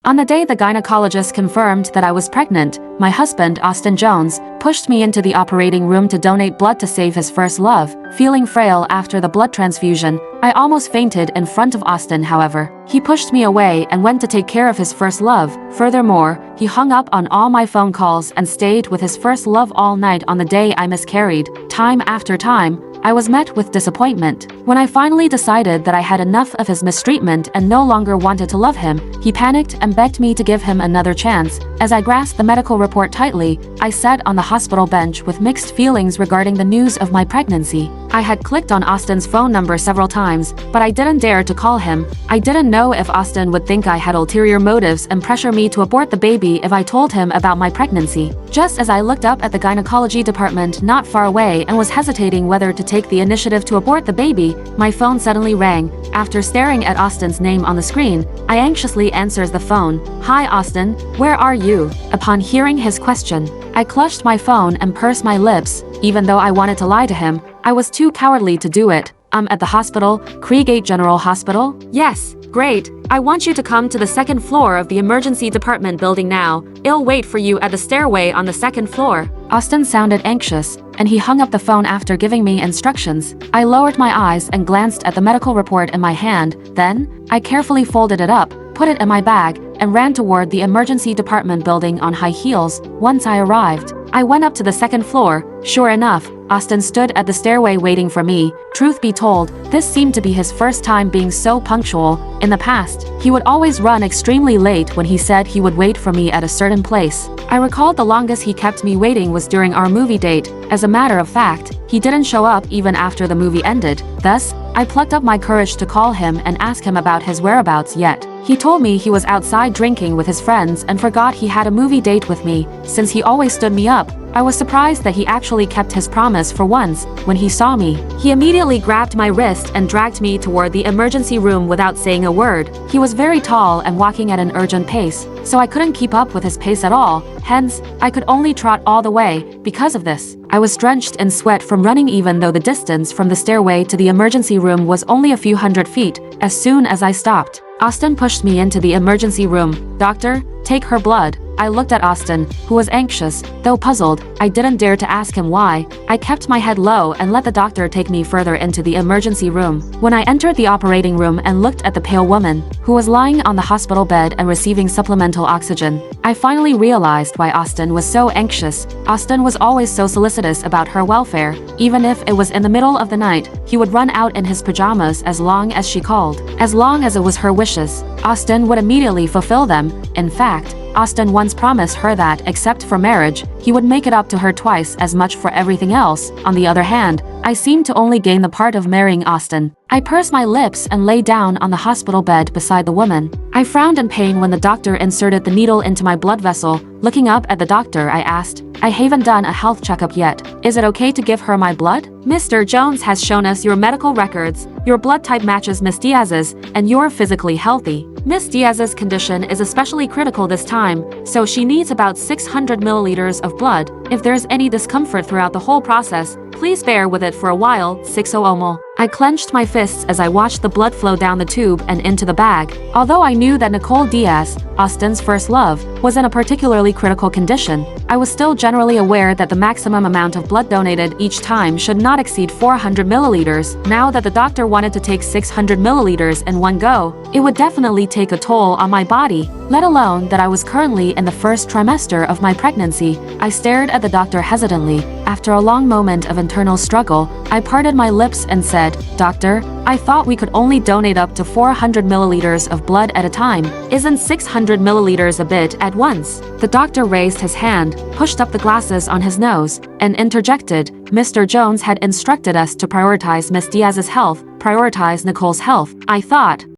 On the day the gynecologist confirmed that I was pregnant, my husband, Austin Jones, pushed me into the operating room to donate blood to save his first love. Feeling frail after the blood transfusion, I almost fainted in front of Austin. However, he pushed me away and went to take care of his first love. Furthermore, he hung up on all my phone calls and stayed with his first love all night on the day I miscarried. Time after time, I was met with disappointment. When I finally decided that I had enough of his mistreatment and no longer wanted to love him, he panicked and begged me to give him another chance. As I grasped the medical report tightly, I sat on the hospital bench with mixed feelings regarding the news of my pregnancy. I had clicked on Austin's phone number several times, but I didn't dare to call him. I didn't know if Austin would think I had ulterior motives and pressure me to abort the baby if I told him about my pregnancy. Just as I looked up at the gynecology department not far away and was hesitating whether to take the initiative to abort the baby, my phone suddenly rang. After staring at Austin's name on the screen, I anxiously answers the phone. "Hi Austin, where are you?" Upon hearing his question, I clutched my phone and pursed my lips. Even though I wanted to lie to him, I was too cowardly to do it. "I'm at the hospital, Creegate General Hospital." "Yes, great. I want you to come to the second floor of the emergency department building now. I'll wait for you at the stairway on the second floor." Austin sounded anxious, and he hung up the phone after giving me instructions. I lowered my eyes and glanced at the medical report in my hand. Then, I carefully folded it up, put it in my bag, and ran toward the emergency department building on high heels. Once I arrived, I went up to the second floor. Sure enough, Austin stood at the stairway waiting for me. Truth be told, this seemed to be his first time being so punctual. In the past, he would always run extremely late when he said he would wait for me at a certain place. I recalled the longest he kept me waiting was during our movie date. As a matter of fact, he didn't show up even after the movie ended. Thus, I plucked up my courage to call him and ask him about his whereabouts. Yet he told me he was outside drinking with his friends and forgot he had a movie date with me. Since he always stood me up, I was surprised that he actually kept his promise for once. When he saw me, he immediately grabbed my wrist and dragged me toward the emergency room without saying a word. He was very tall and walking at an urgent pace, so I couldn't keep up with his pace at all. Hence, I could only trot all the way. Because of this, I was drenched in sweat from running even though the distance from the stairway to the emergency room was only a few hundred feet. As soon as I stopped, Austin pushed me into the emergency room. "Doctor, take her blood." I looked at Austin, who was anxious. Though puzzled, I didn't dare to ask him why. I kept my head low and let the doctor take me further into the emergency room. When I entered the operating room and looked at the pale woman, who was lying on the hospital bed and receiving supplemental oxygen, I finally realized why Austin was so anxious. Austin was always so solicitous about her welfare. Even if it was in the middle of the night, he would run out in his pajamas as long as she called. As long as it was her wishes, Austin would immediately fulfill them. In fact, Austin once promised her that, except for marriage, he would make it up to her twice as much for everything else. On the other hand, I seemed to only gain the part of marrying Austin. I pursed my lips and lay down on the hospital bed beside the woman. I frowned in pain when the doctor inserted the needle into my blood vessel. Looking up at the doctor, I asked, "I haven't done a health checkup yet. Is it okay to give her my blood?" "Mr. Jones has shown us your medical records. Your blood type matches Miss Diaz's, and you're physically healthy. Miss Diaz's condition is especially critical this time, so she needs about 600 milliliters of blood. If there's any discomfort throughout the whole process, please bear with it for a while." 60 Omo. I clenched my fists as I watched the blood flow down the tube and into the bag. Although I knew that Nicole Diaz, Austin's first love, was in a particularly critical condition, I was still generally aware that the maximum amount of blood donated each time should not exceed 400 milliliters. Now that the doctor wanted to take 600 milliliters in one go, it would definitely take a toll on my body, let alone that I was currently in the first trimester of my pregnancy. I stared at the doctor hesitantly. After a long moment of internal struggle, I parted my lips and said, "Doctor, I thought we could only donate up to 400 milliliters of blood at a time. Isn't 600 milliliters a bit at once?" The doctor raised his hand, pushed up the glasses on his nose, and interjected, "Mr. Jones had instructed us to prioritize Miss Diaz's health, prioritize Nicole's health." I thought,